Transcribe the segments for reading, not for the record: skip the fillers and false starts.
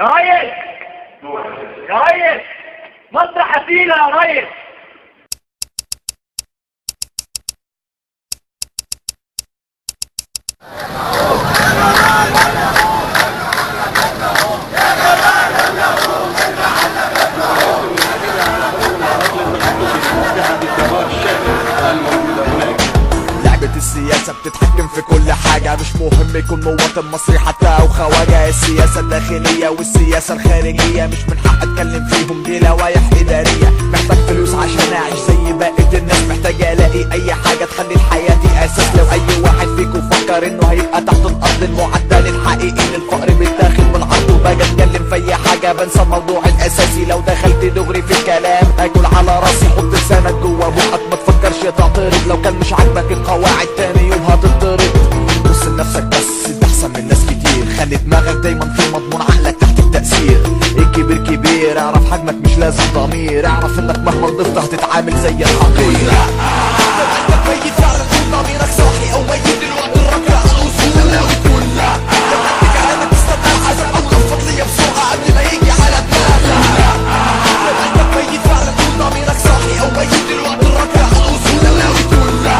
يا ريس يا ريس مصر حسينة يا ريس. السياسة بتتحكم في كل حاجة، مش مهم يكون مواطن مصري حتى او خواجة. السياسة الداخلية والسياسة الخارجية مش من حق اتكلم فيهم، دي لوايح ادارية. محتاج فلوس عشان اعيش زي بقية الناس، محتاج الاقي اي حاجة تخلي حياتي اساس. لو اي واحد فيكم فكر انه هيبقى تحت الارض، المعدل الحقيقي للفقر بيتاخد بالعرض. وباجي اتكلم في اي حاجة بنسى الموضوع الاساسي، لو دخلت دغري في الكلام هاكل على راسي. حط لسانك جوا بقك ما تفكرش تعترض، لو كان مش عاجبك القواعد تاني يوم هتضطرب. بص لنفسك بس انت احسن من ناس كتير، خلي دماغك دايما في مضمون عقلك تحت التأثير. الكبير كبير، اعرف حجمك مش لازم ضمير، اعرف انك مهما ضفت هتتعامل زي الحقير. لو انت ميت فعلا كل ضميرك صاحي او ميت دلوقتي الركع الاصول. لو تقول لا لو انت كلامك تستنى العزم او تنفض ليا بسرعة قبل ما يجي على دماغك. لو انت ميت فعلا كل ضميرك صاحي او ميت دلوقتي الركع الاصول. لو تقول لا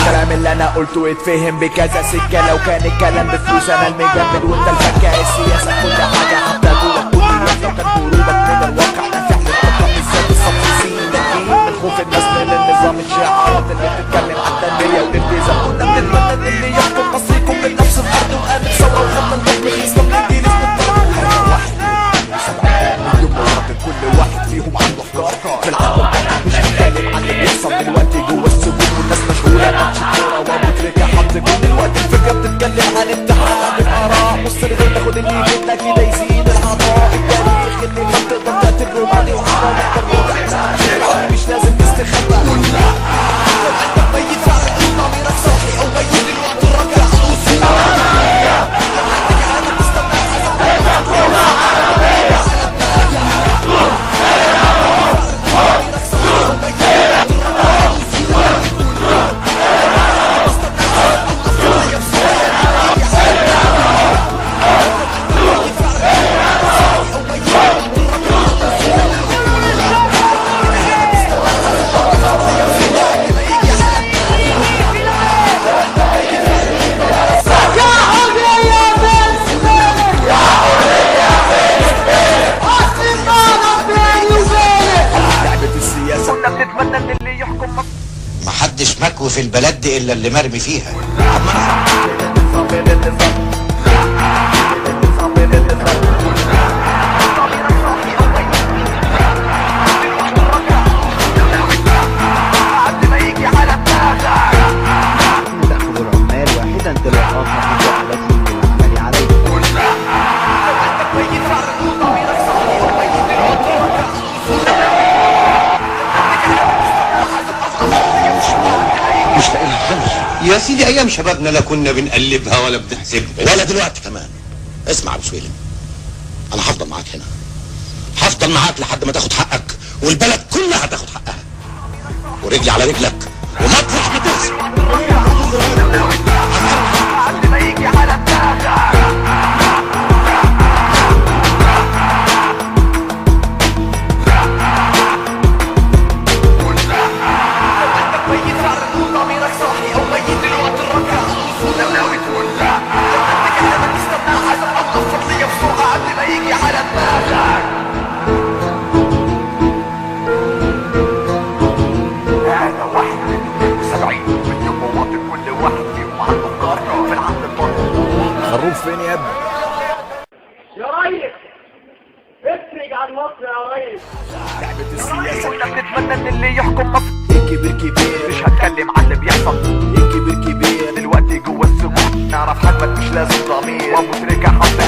الكلام اللي انا قلته يتفهم بكذا سكة، لو كان الكلام بفلوس انا المجمد وانت الفكة. السياسة كل حاجة حتى جوه كليات، لو كان هروبك من الواقع ده فعل الخطأ بالذات. الصفصين نجيب من خوف الناس من النظام، الشعارات اللي بتتكلم عن التنمية والالتزام. كنا بنتمنى ان اللي يحكم مصر يكون من نفس الارض، وقامت ثورة وخدنا الضغط رخيصنا من الجيل اسمه واحد 70 مليون مواطن، كل واحد فيهم عنده افكار في العالم. مش هنتكلم عن اللي بيحصل دلوقتي جوه السجون، والناس مشغولة ماتش كورة وابو تريكة حط جول. دلوقتي الفكرة بتتكلم عن اتحاد الاراء، بص لغير تاخد اللي يجيلك كده يزيد العطاء. التاريخ اللي ما بتقدر تعتبره ماضي وحرام محتاج مش لازم تستخبى. لو انت ميت فعلا قول ضميرك صاحي او ميت دلوقتي الركع الاصول. لو انت كلامك تستنى محدش مكوي في البلد دي الا اللي مرمي فيها. يا سيدي ايام شبابنا لا كنا بنقلبها ولا بنحسبها ولا دلوقتي كمان. اسمع يا ابو سويلم، انا هفضل معاك هنا، هفضل معاك لحد ما تاخد حقك والبلد كلها تاخد حقها، ورجلي على رجلك ومطرح ما ترسم. فين يا ابني؟ يا ريس افرج عن مصر يا ريس. لعبة السياسة كنا بنتمنى ان اللي يحكم مصر. الكبير كبير، مش هتكلم عن اللي بيحصل. الكبير كبير دلوقتي جوه السجون، نعرف حجمك مش لازم ضمير. وابو تريكة حط